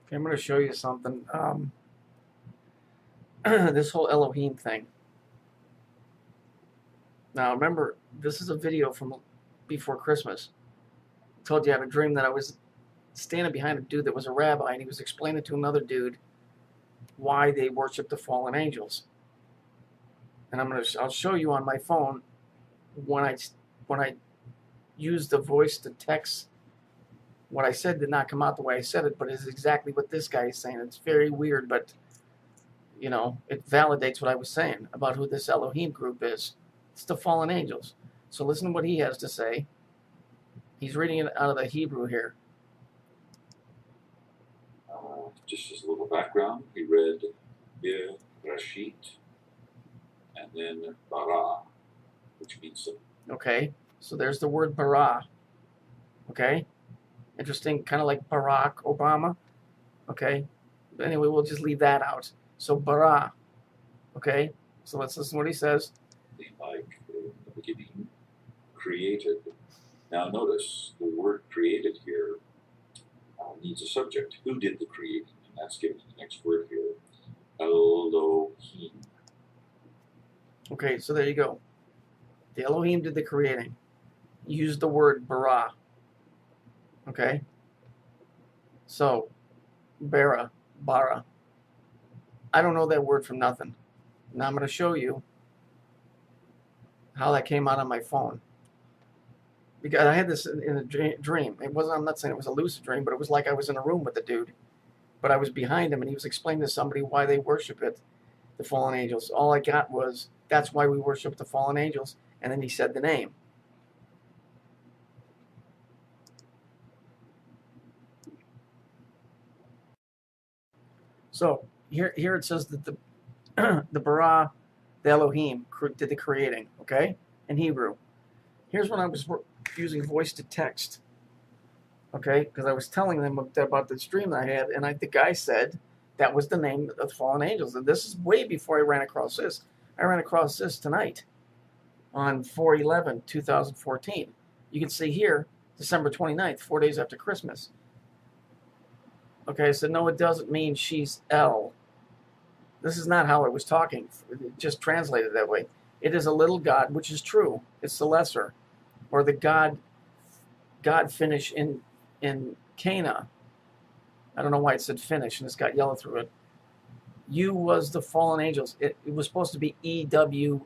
Okay, I'm going to show you something. This whole Elohim thing. Now, remember, this is a video from before Christmas. I told you I had a dream that I was standing behind a dude that was a rabbi, and he was explaining to another dude why they worship the fallen angels. And I'll show you on my phone when I used the voice to text. What I said did not come out the way I said it, but it's exactly what this guy is saying. It's very weird, but you know, it validates what I was saying about who this Elohim group is. It's the fallen angels. So listen to what he has to say. He's reading it out of the Hebrew here. Just as a little background, he read Rashit and then Bara, which means something. Okay, so there's the word bara. Okay, interesting, kind of like Barack Obama. Okay, but anyway, we'll just leave that out. So bara. Okay, so let's listen to what he says. Like in the beginning, created. Now notice the word created here needs a subject. Who did the creating? And that's given in the next word here. Elohim. Okay, so there you go. The Elohim did the creating. Used the word bara. Okay? So, bara. I don't know that word from nothing. Now I'm going to show you how that came out on my phone. Because I had this in a dream. It wasn't, I'm not saying it was a lucid dream, but it was like I was in a room with the dude. But I was behind him, and he was explaining to somebody why they worship it, the fallen angels. All I got was, that's why we worship the fallen angels. And then he said the name. So here it says that the bara, the Elohim, did the creating, okay, in Hebrew. Here's when I was using voice to text, okay, because I was telling them about this dream that I had, and the guy said that was the name of the fallen angels. And this is way before I ran across this. I ran across this tonight on 4/11/2014. You can see here, December 29th, 4 days after Christmas. Okay, so no, it doesn't mean she's El. This is not how I was talking. It just translated that way. It is a little god, which is true. It's the lesser, or the god finish in Cana. I don't know why it said finish, and it's got yellow through it. You was the fallen angels. It was supposed to be EWW.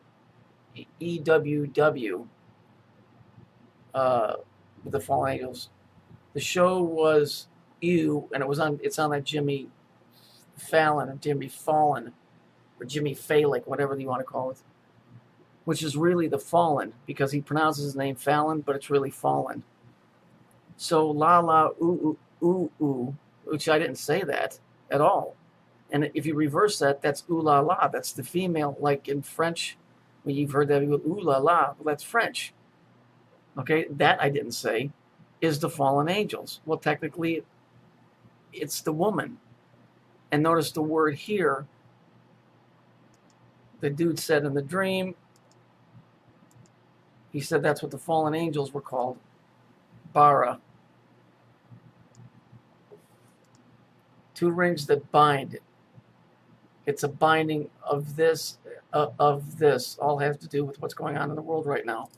The fallen angels. The show was you, and it's on that Jimmy Fallon or Jimmy Fallon or Jimmy Falick, whatever you want to call it, which is really the fallen, because he pronounces his name Fallon, but it's really fallen. So la la ooh ooh ooh ooh, which I didn't say that at all. And if you reverse that, that's ooh la la. That's the female, like in French, when you've heard that, you go ooh la la. Well, that's French. Okay, that I didn't say is the fallen angels. Well, technically, it's the woman. And notice the word here, the dude said in the dream, he said that's what the fallen angels were called, bara. Two rings that bind. It's a binding of this, all has to do with what's going on in the world right now.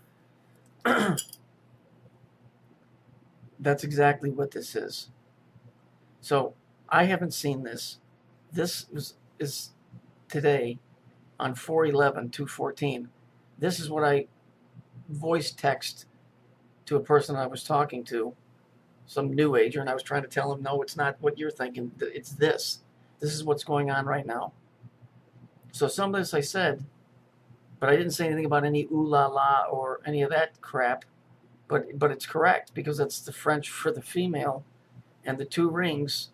That's exactly what this is. So I haven't seen this. This is today on 4/11/2014. This is what I voice text to a person I was talking to, some new ager, and I was trying to tell him, no, it's not what you're thinking. It's this. This is what's going on right now. So some of this I said, but I didn't say anything about any ooh la la or any of that crap. But it's correct, because it's the French for the female, and the two rings.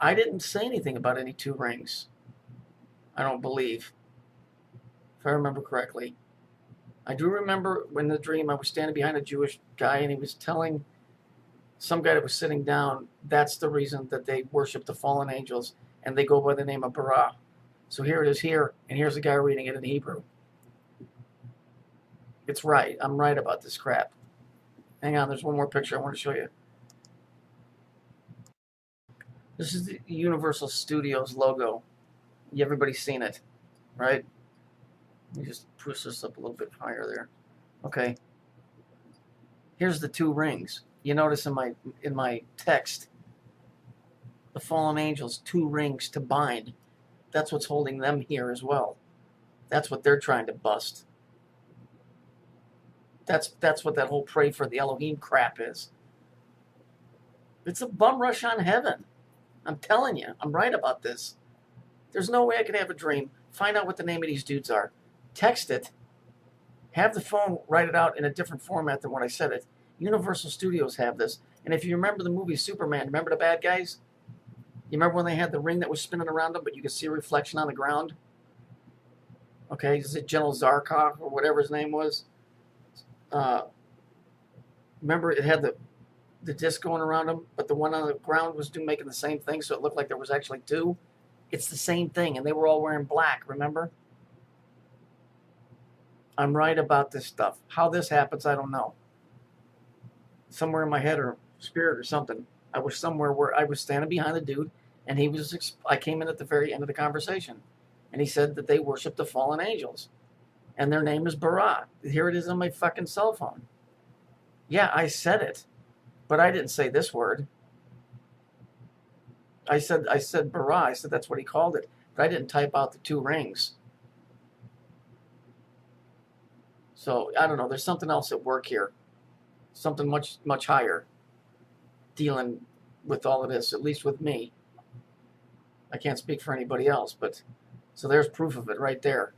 I didn't say anything about any two rings. I don't believe, if I remember correctly. I do remember when the dream I was standing behind a Jewish guy, and he was telling some guy that was sitting down, that's the reason that they worship the fallen angels, and they go by the name of Bara. So here it is here, and here's the guy reading it in Hebrew. It's right. I'm right about this crap. Hang on, there's one more picture I want to show you. This is the Universal Studios logo. Everybody's seen it, right? Let me just push this up a little bit higher there. Okay. Here's the 2 rings. You notice in my text, the fallen angels, 2 rings to bind. That's what's holding them here as well. That's what they're trying to bust. That's what that whole pray for the Elohim crap is. It's a bum rush on heaven. I'm telling you, I'm right about this. There's no way I could have a dream, find out what the name of these dudes are, text it, have the phone write it out in a different format than what I said it. Universal Studios have this. And if you remember the movie Superman, remember the bad guys? You remember when they had the ring that was spinning around them, but you could see a reflection on the ground? Okay, is it General Zarkov or whatever his name was? Remember it had the disc going around him, but the one on the ground was making the same thing, so it looked like there was actually 2? It's the same thing, and they were all wearing black, remember? I'm right about this stuff. How this happens, I don't know. Somewhere in my head or spirit or something, I was somewhere where I was standing behind the dude, and I came in at the very end of the conversation, and he said that they worship the fallen angels, and their name is Bara. Here it is on my fucking cell phone. Yeah, I said it, but I didn't say this word. I said Bara. I said that's what he called it, but I didn't type out the 2 rings. So I don't know. There's something else at work here, something much higher, dealing with all of this. At least with me. I can't speak for anybody else, but so there's proof of it right there.